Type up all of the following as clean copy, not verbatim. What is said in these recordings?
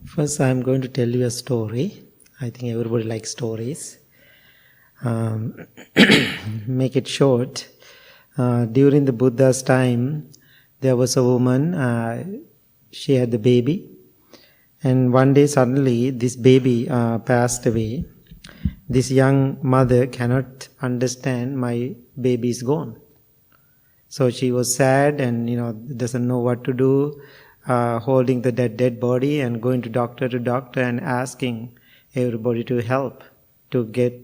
First, I'm going to tell you a story. I think everybody likes stories. Make it short. During the Buddha's time, there was a woman, she had the baby. And one day suddenly, this baby passed away. This young mother cannot understand my baby is gone. So she was sad and, doesn't know what to do, holding the dead body and going to doctor and asking everybody to help to get,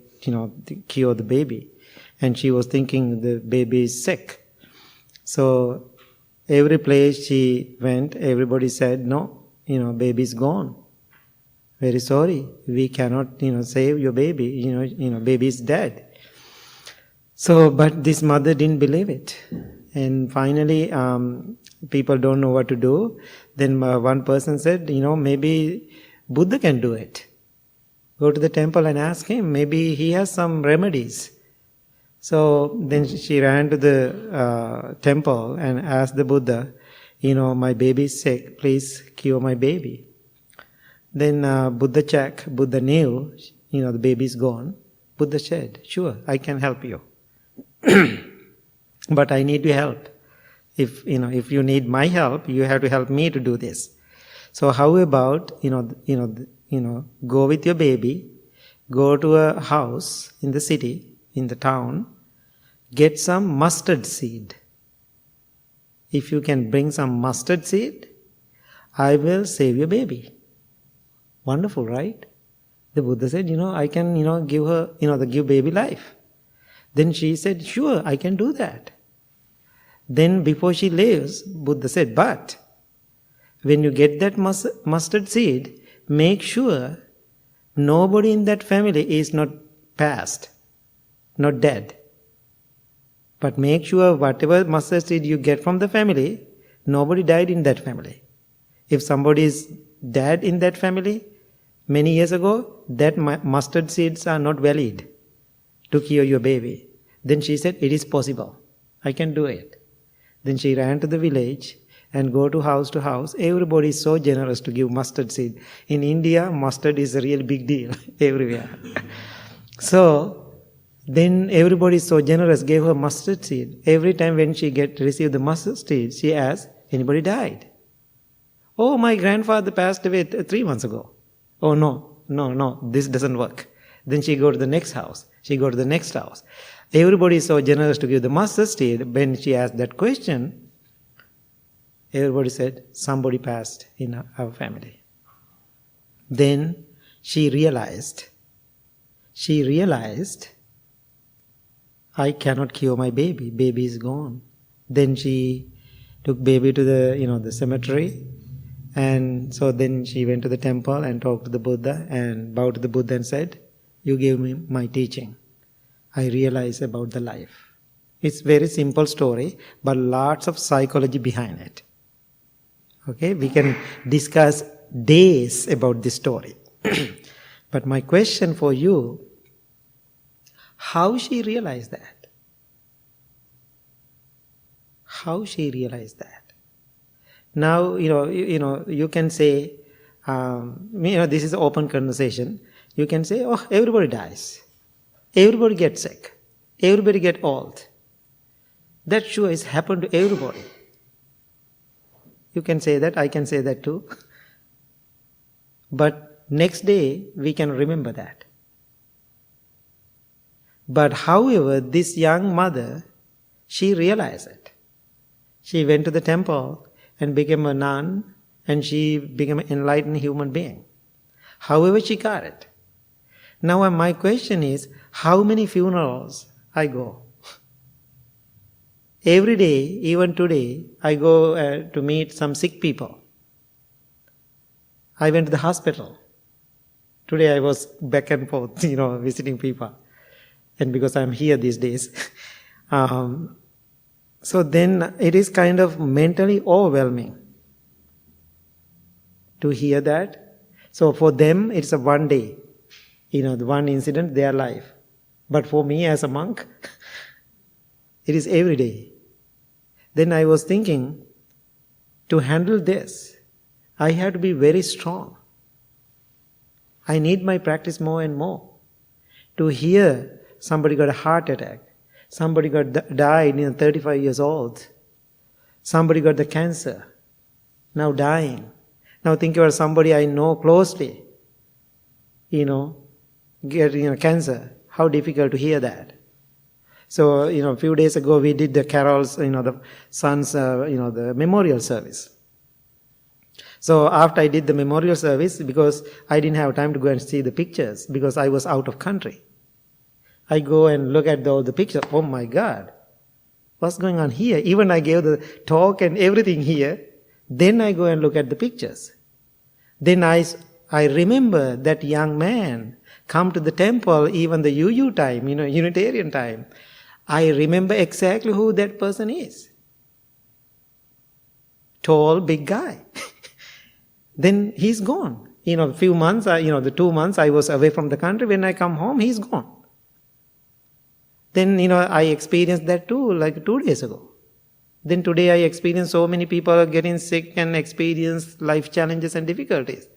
cure the baby. And she was thinking the baby is sick. So every place she went, everybody said, no, baby is gone. Very sorry, we cannot, save your baby. Baby is dead. So, but this mother didn't believe it. And finally, people don't know what to do. Then one person said, maybe Buddha can do it. Go to the temple and ask him. Maybe he has some remedies. So then she ran to the temple and asked the Buddha, my baby is sick. Please cure my baby. Then Buddha knew, the baby is gone. Buddha said, sure, I can help you. But I need your help. If you need my help, you have to help me to do this. So how about, go with your baby, go to a house in the city, in the town, get some mustard seed. If you can bring some mustard seed, I will save your baby. Wonderful, right? The Buddha said, I can, give her, give baby life. Then she said, sure, I can do that. Then before she leaves, Buddha said, but when you get that mustard seed, make sure nobody in that family is not passed, not dead. But make sure whatever mustard seed you get from the family, nobody died in that family. If somebody is dead in that family many years ago, that mustard seeds are not valid to cure your baby. Then she said, it is possible. I can do it. Then she ran to the village and go to house. Everybody is so generous to give mustard seed. In India, mustard is a real big deal everywhere. So then everybody is so generous, gave her mustard seed. Every time when she received the mustard seed, she asked, anybody died? Oh, my grandfather passed away 3 months ago. Oh, no, this doesn't work. Then she go to the next house. She go to the next house. Everybody is so generous to give the mustard seed. When she asked that question, everybody said, somebody passed in our family. Then she realized, I cannot cure my baby. Baby is gone. Then she took baby to the cemetery. And so then she went to the temple and talked to the Buddha and bowed to the Buddha and said, you gave me my teaching. I realized about the life. It's very simple story, but lots of psychology behind it. Okay, we can discuss days about this story. But my question for you, how she realized that? How she realized that? Now, you can say, this is an open conversation. You can say, oh, everybody dies. Everybody gets sick. Everybody gets old. That sure is happened to everybody. You can say that, I can say that too. But next day, we can remember that. But however, this young mother, she realized it. She went to the temple and became a nun, and she became an enlightened human being. However, she got it. Now my question is, how many funerals I go? Every day, even today, I go to meet some sick people. I went to the hospital. Today I was back and forth, visiting people. And because I'm here these days. So then it is kind of mentally overwhelming to hear that. So for them, it's a one day. The one incident, their life. But for me as a monk, it is every day. Then I was thinking, to handle this, I have to be very strong. I need my practice more and more. To hear somebody got a heart attack, somebody died 35 years old, somebody got the cancer, now dying. Now think about somebody I know closely, get cancer. How difficult to hear that. So, a few days ago we did the carols, the son's, the memorial service. So after I did the memorial service, because I didn't have time to go and see the pictures, because I was out of country, I go and look at all the pictures. Oh my God, what's going on here? Even I gave the talk and everything here. Then I go and look at the pictures. Then I remember that young man come to the temple, even the UU time, Unitarian time. I remember exactly who that person is. Tall, big guy. Then he's gone. A few months, the 2 months I was away from the country. When I come home, he's gone. Then, I experienced that too, like 2 days ago. Then today I experienced so many people getting sick and experience life challenges and difficulties.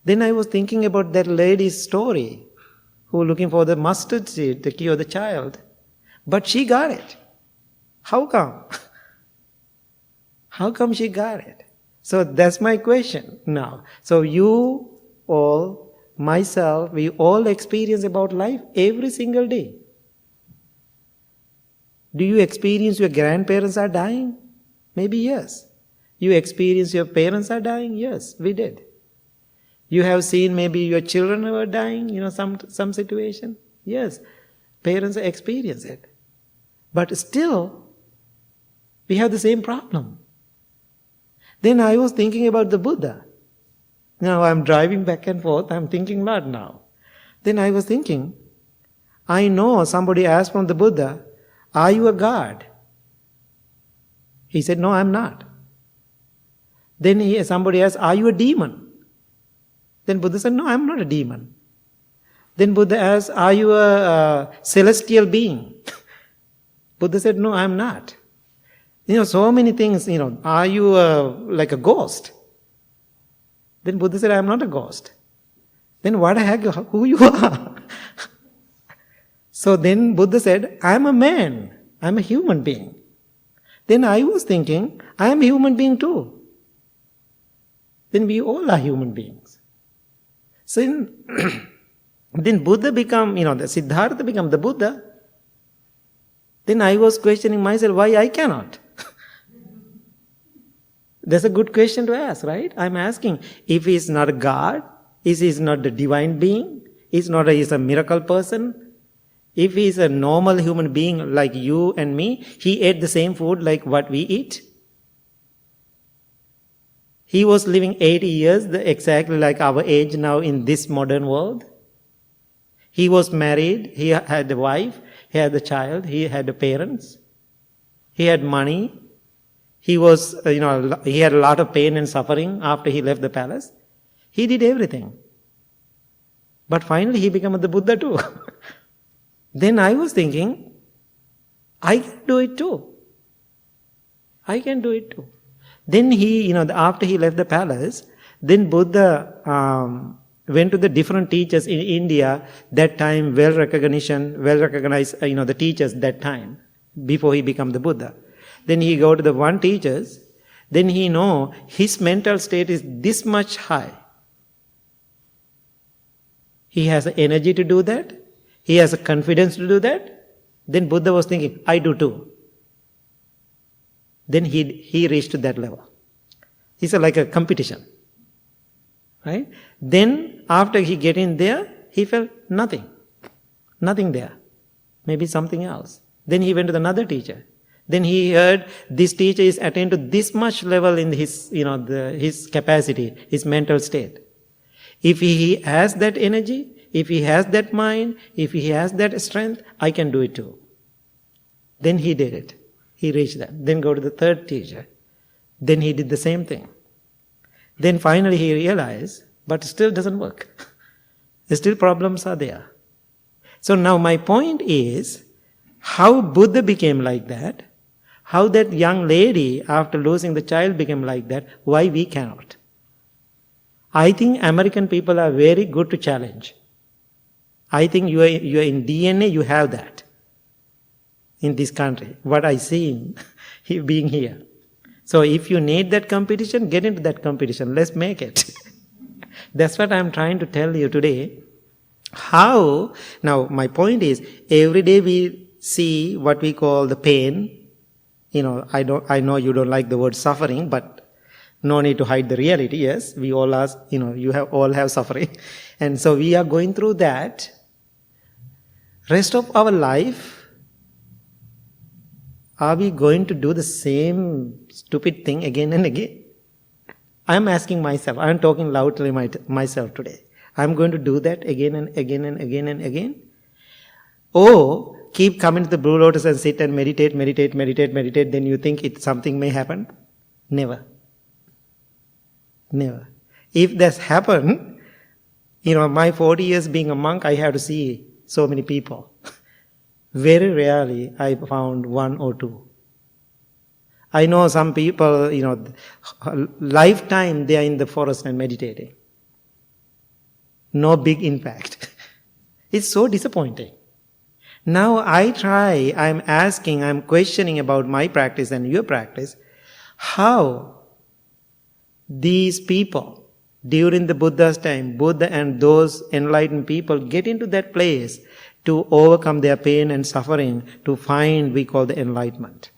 Then I was thinking about that lady's story, who looking for the mustard seed to cure the child. But she got it. How come? How come she got it? So that's my question now. So you all, myself, we all experience about life every single day. Do you experience your grandparents are dying? Maybe yes. You experience your parents are dying? Yes, we did. You have seen maybe your children were dying, some situation? Yes, parents experience it. But still, we have the same problem. Then I was thinking about the Buddha. Now I'm driving back and forth, I'm thinking a lot now. Then I was thinking, I know somebody asked from the Buddha, are you a god? He said, no, I'm not. Then somebody asked, are you a demon? Then Buddha said, no, I'm not a demon. Then Buddha asked, are you a celestial being? Buddha said, no, I'm not. So many things, are you like a ghost? Then Buddha said, I'm not a ghost. Then what the heck, who you are? So then Buddha said, I'm a man. I'm a human being. Then I was thinking, I am a human being too. Then we all are human beings. So then Buddha become, the Siddhartha become the Buddha. Then I was questioning myself, why I cannot? That's a good question to ask, right? I'm asking, if he's not a God, if he's not the divine being, he's a miracle person, if he's a normal human being like you and me, he ate the same food like what we eat. He was living 80 years, exactly like our age now in this modern world. He was married, he had a wife, he had a child, he had parents, he had money. He was, he had a lot of pain and suffering after he left the palace. He did everything. But finally he became the Buddha too. Then I was thinking, I can do it too. I can do it too. Then he, after he left the palace, then Buddha went to the different teachers in India, that time well recognized, the teachers that time, before he became the Buddha. Then he go to the one teachers, then he know his mental state is this much high. He has the energy to do that. He has the confidence to do that. Then Buddha was thinking, I do too. Then he reached to that level. It's like a competition. Right? Then after he get in there, he felt nothing. Nothing there. Maybe something else. Then he went to another teacher. Then he heard this teacher is attained to this much level in his, his capacity, his mental state. If he has that energy, if he has that mind, if he has that strength, I can do it too. Then he did it. He reached that. Then go to the third teacher. Then he did the same thing. Then finally he realized, but still doesn't work. Still problems are there. So now my point is, how Buddha became like that, how that young lady after losing the child became like that, why we cannot? I think American people are very good to challenge. I think you are in DNA, you have that in this country. What I see being here. So if you need that competition, get into that competition. Let's make it. That's what I'm trying to tell you today. How? Now, my point is, every day we see what we call the pain. I know you don't like the word suffering, but no need to hide the reality. Yes, we all are, all have suffering. And so we are going through that. Rest of our life, are we going to do the same stupid thing again and again? I'm asking myself, I'm talking loudly myself today. I'm going to do that again and again and again and again? Or keep coming to the Blue Lotus and sit and meditate, then you think something may happen? Never. Never. If that's happened, my 40 years being a monk, I have to see so many people. Very rarely I found one or two. I know some people, lifetime they are in the forest and meditating. No big impact. It's so disappointing. Now I'm asking, I'm questioning about my practice and your practice, how these people during the Buddha's time, Buddha and those enlightened people get into that place to overcome their pain and suffering, to find, we call the enlightenment.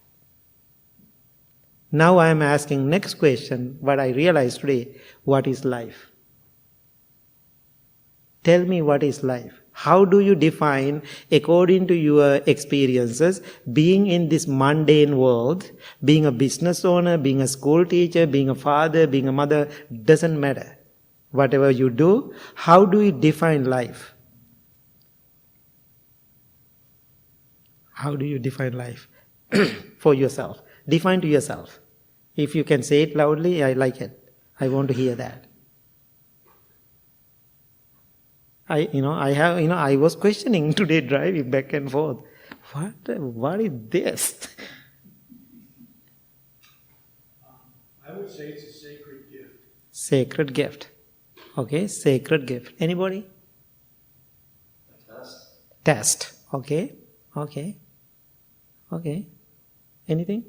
Now I am asking next question, what I realized today, what is life? Tell me what is life. How do you define, according to your experiences, being in this mundane world, being a business owner, being a school teacher, being a father, being a mother, doesn't matter. Whatever you do, how do you define life? How do you define life for yourself? Define to yourself. If you can say it loudly, I like it. I want to hear that. I was questioning today, driving back and forth. What is this? I would say it's a sacred gift. Sacred gift. Okay, sacred gift. Anybody? A test. Test. Okay. Anything?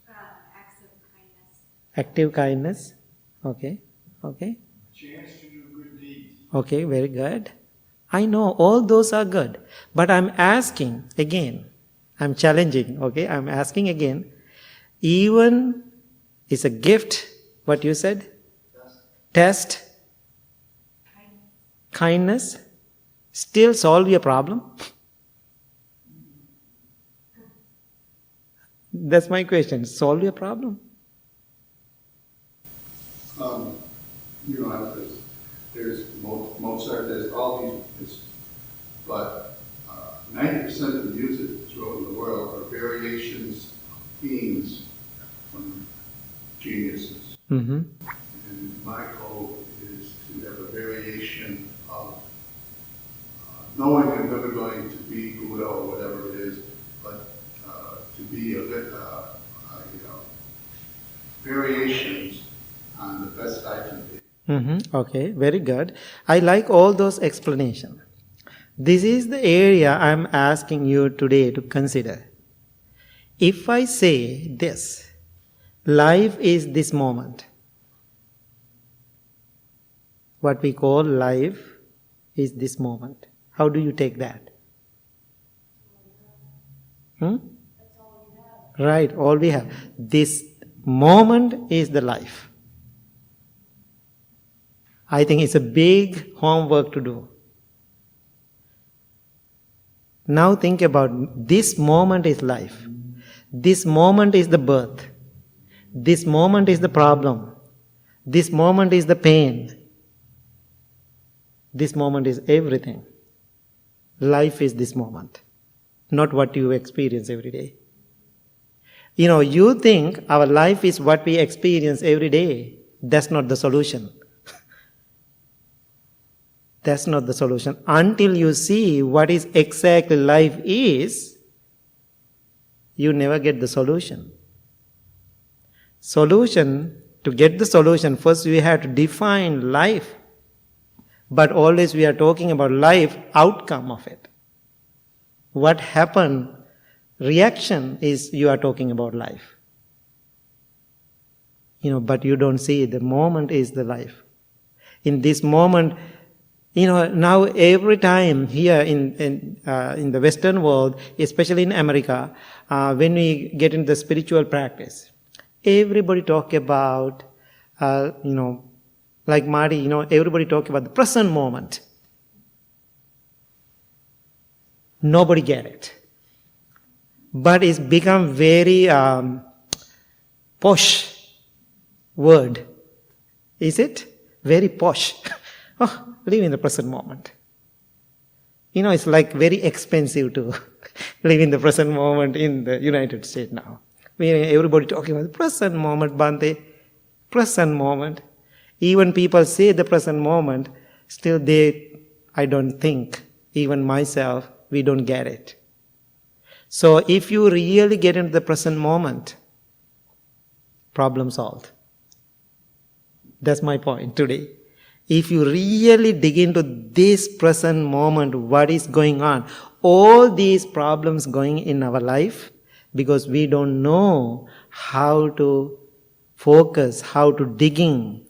Acts of kindness. Active kindness. Okay. Chance to do good deeds. Okay, very good. I know all those are good. But I'm asking again. I'm challenging. Okay, I'm asking again. Even is a gift, what you said? Test. Kindness. Still solve your problem? That's my question. Solve your problem? There's Mozart, there's all these, but 90% of the music throughout the world are variations of themes from geniuses. Mm-hmm. And my goal is to have a variation of knowing I'm never going to be Buddha or whatever it is, but to be a bit, variations on the best I can be. Mm-hmm. Okay, very good. I like all those explanations. This is the area I'm asking you today to consider. If I say this, life is this moment. What we call life is this moment. How do you take that? That's all we have. Right, all we have. This moment is the life. I think it's a big homework to do. Now think about this moment is life. This moment is the birth. This moment is the problem. This moment is the pain. This moment is everything. Life is this moment, not what you experience every day. You think our life is what we experience every day. That's not the solution. That's not the solution. Until you see what is exactly life is, you never get the solution. Solution To get the solution, first we have to define life. But always we are talking about life, outcome of it. What happened, reaction is you are talking about life. But you don't see the moment is the life. In this moment, now every time here in the Western world, especially in America, when we get into the spiritual practice, everybody talk about, like Marty, everybody talk about the present moment. Nobody get it. But it's become very posh word. Is it? Very posh. Oh, live in the present moment. It's like very expensive to live in the present moment in the United States now. Everybody talking about the present moment, Bhante. Present moment. Even people say the present moment, still I don't think, even myself, we don't get it. So if you really get into the present moment, problem solved. That's my point today. If you really dig into this present moment, what is going on, all these problems going in our life, because we don't know how to focus, how to dig in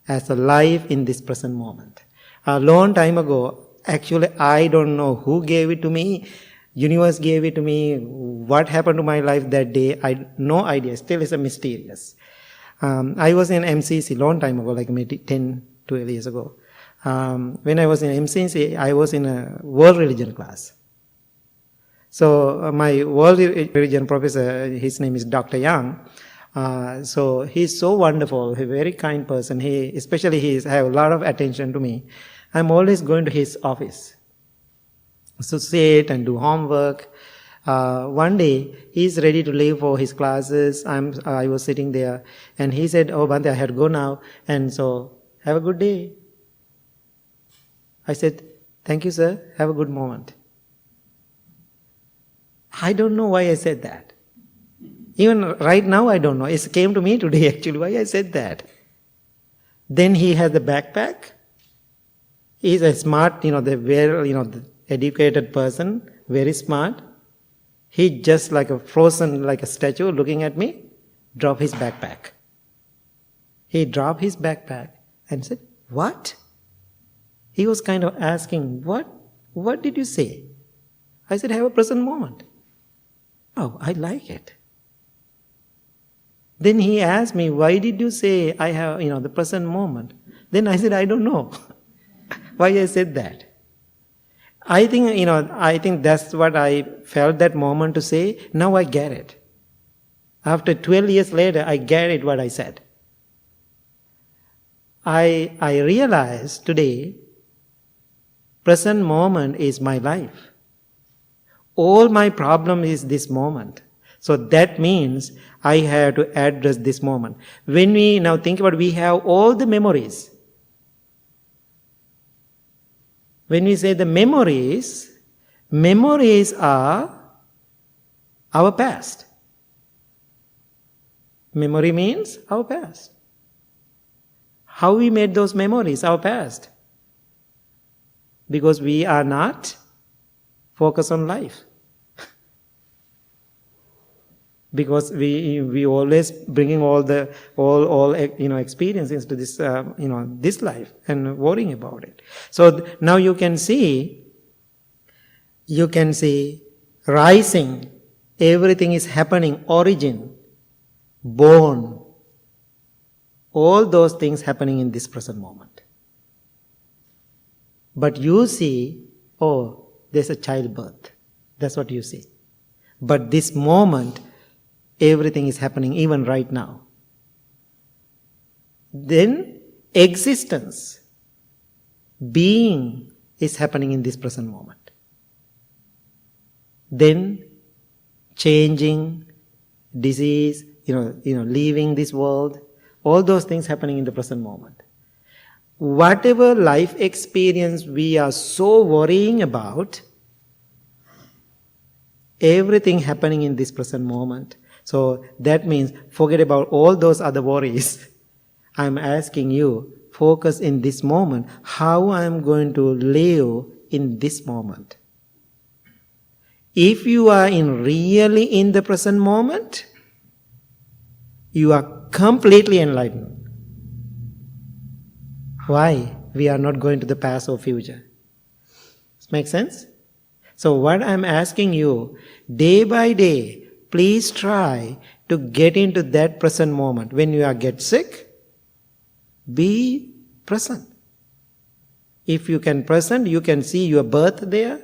as a life in this present moment. A long time ago, actually I don't know who gave it to me, universe gave it to me, what happened to my life that day, no idea, still is a mysterious. I was in MCC long time ago, like maybe 10, 12 years ago. When I was in MCC, I was in a world religion class. So my world religion professor, his name is Dr. Young. So he's so wonderful, a very kind person. He have a lot of attention to me. I'm always going to his office. So sit and do homework. One day, he's ready to leave for his classes. I was sitting there, and he said, "Oh, Bhante, I had to go now, and so have a good day." I said, "Thank you, sir. Have a good moment." I don't know why I said that. Even right now, I don't know. It came to me today, actually, why I said that. Then he has the backpack. He's a smart, the educated person, very smart. He just like a frozen, like a statue looking at me, dropped his backpack. He dropped his backpack and said, "What?" He was kind of asking, What did you say? I said, "Have a present moment." Oh, I like it. Then he asked me, "Why did you say I have, the present moment?" Then I said, "I don't know why I said that." I think that's what I felt that moment to say. Now I get it. After 12 years later, I get it what I said. I realize today, present moment is my life. All my problem is this moment. So that means I have to address this moment. When we now think about, we have all the memories. When we say the memories are our past. Memory means our past. How we made those memories our past? Because we are not focused on life. Because we always bringing all experiences to this this life and worrying about it. So now you can see rising, everything is happening, origin, born, all those things happening in this present moment. But you see, oh, there's a childbirth. That's what you see. But this moment, everything is happening even right now. Then existence, being is happening in this present moment. Then changing, disease, leaving this world, all those things happening in the present moment. Whatever life experience we are so worrying about, everything happening in this present moment. So that means forget about all those other worries. I'm asking you, focus in this moment, how I'm going to live in this moment. If you are really in the present moment, you are completely enlightened. Why? We are not going to the past or future. Does make sense? So what I'm asking you, day by day, please try to get into that present moment. When you get sick, be present. If you can present, you can see your birth there.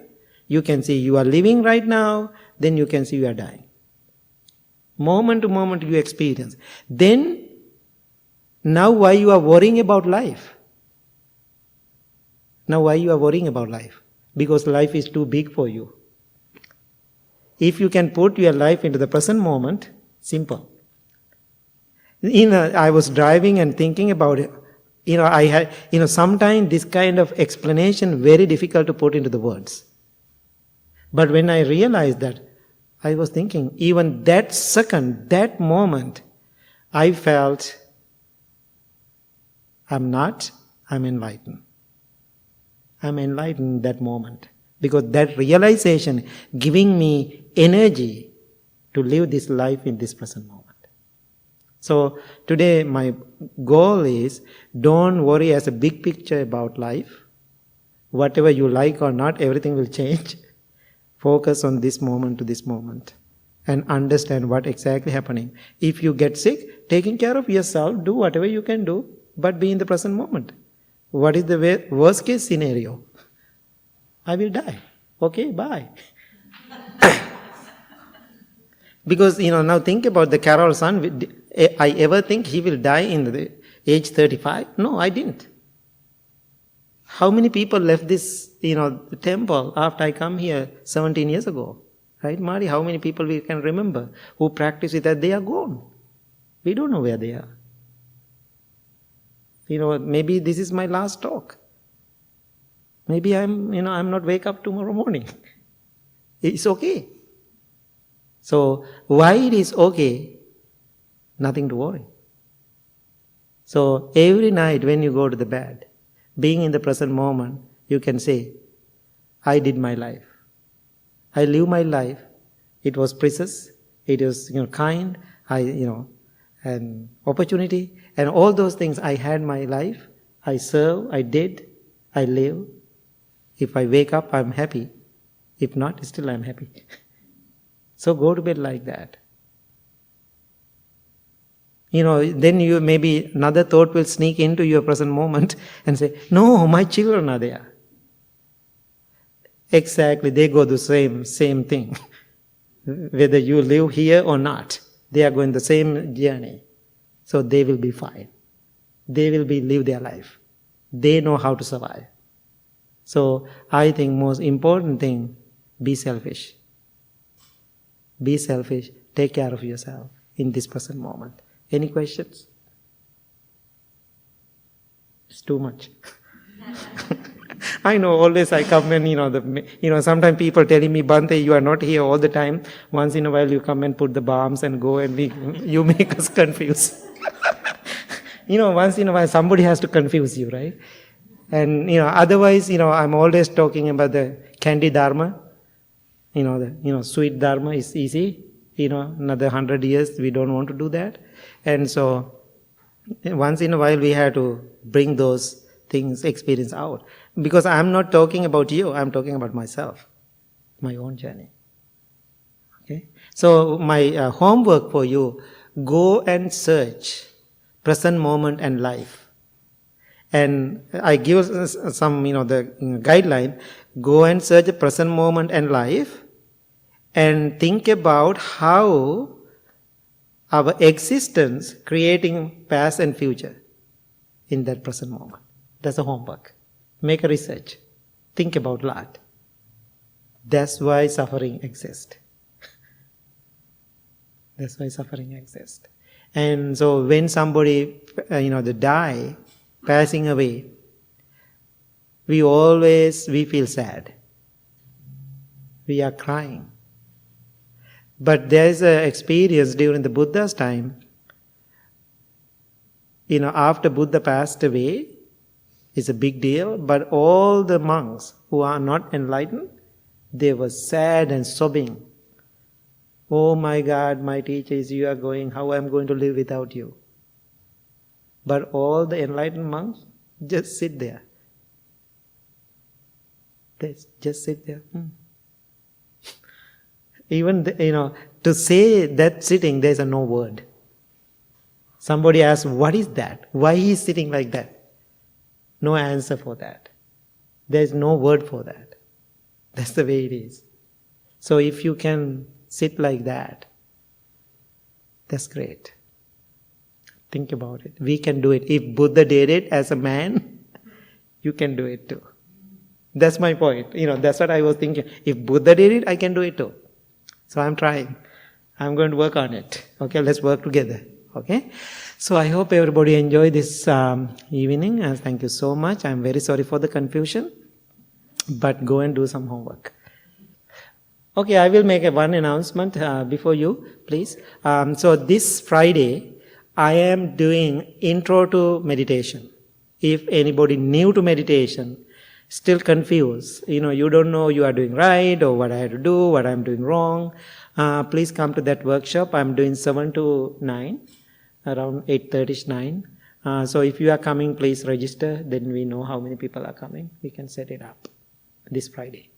You can see you are living right now. Then you can see you are dying. Moment to moment you experience. Then, now why you are worrying about life? Now why you are worrying about life? Because life is too big for you. If you can put your life into the present moment, simple. I was driving and thinking about it. I had, sometimes this kind of explanation very difficult to put into the words. But when I realized that, I was thinking, even that second, that moment, I felt, I'm enlightened. I'm enlightened that moment. Because that realization giving me energy to live this life in this present moment. So today my goal is, don't worry as a big picture about life. Whatever you like or not, everything will change. Focus on this moment to this moment and understand what exactly happening. If you get sick, taking care of yourself, do whatever you can do, but be in the present moment. What is the worst case scenario? I will die. Okay, bye. Because, now think about the Carol's son. I ever think he will die in the age 35? No, I didn't. How many people left this, the temple after I come here 17 years ago? Right, Mari? How many people we can remember who practice it that they are gone? We don't know where they are. Maybe this is my last talk. Maybe I'm not wake up tomorrow morning. It's okay. So, why it is okay? Nothing to worry. So, every night when you go to the bed, being in the present moment, you can say, I did my life. I live my life. It was precious. It was, kind. And opportunity. And all those things, I had my life. I serve. I did. I live. If I wake up, I'm happy. If not, still I'm happy. So go to bed like that. Then you maybe another thought will sneak into your present moment and say, no, my children are there. Exactly, they go the same thing. Whether you live here or not, they are going the same journey. So they will be fine. They will live their life. They know how to survive. So I think most important thing, be selfish. Be selfish. Take care of yourself in this present moment. Any questions? It's too much. I know, always I come and, sometimes people telling me, Bhante, you are not here all the time. Once in a while you come and put the balms and go and you make us confused. Once in a while somebody has to confuse you, right? And, otherwise, I'm always talking about the candy dharma. Sweet dharma is easy. Another 100 years, we don't want to do that. And so, once in a while, we have to bring those things, experience out. Because I'm not talking about you, I'm talking about myself, my own journey. Okay? So, my homework for you, go and search present moment and life. And I give some, the guideline, go and search the present moment and life, and think about how our existence creating past and future in that present moment. That's a homework. Make a research. Think about a lot. That's why suffering exists. That's why suffering exists. And so when somebody, they die, passing away, we feel sad. We are crying. But there is an experience during the Buddha's time. after Buddha passed away, it's a big deal, but all the monks who are not enlightened, they were sad and sobbing. Oh my God, my teachers, you are going, how am I going to live without you? But all the enlightened monks just sit there. They just sit there. Even, to say that sitting, there's no word. Somebody asks, what is that? Why he is sitting like that? No answer for that. There's no word for that. That's the way it is. So if you can sit like that, that's great. Think about it. We can do it. If Buddha did it as a man, you can do it too. That's my point. That's what I was thinking. If Buddha did it, I can do it too. So I'm trying. I'm going to work on it. Okay, let's work together. Okay? So I hope everybody enjoyed this evening, and thank you so much. I'm very sorry for the confusion, but go and do some homework. Okay, I will make one announcement before you, please. So this Friday, I am doing intro to meditation. If anybody new to meditation, still confused, you don't know you are doing right or what I have to do, what I'm doing wrong, please come to that workshop. I'm doing 7 to 9. Around 8:30, 9. So if you are coming, please register. Then we know how many people are coming. We can set it up this Friday.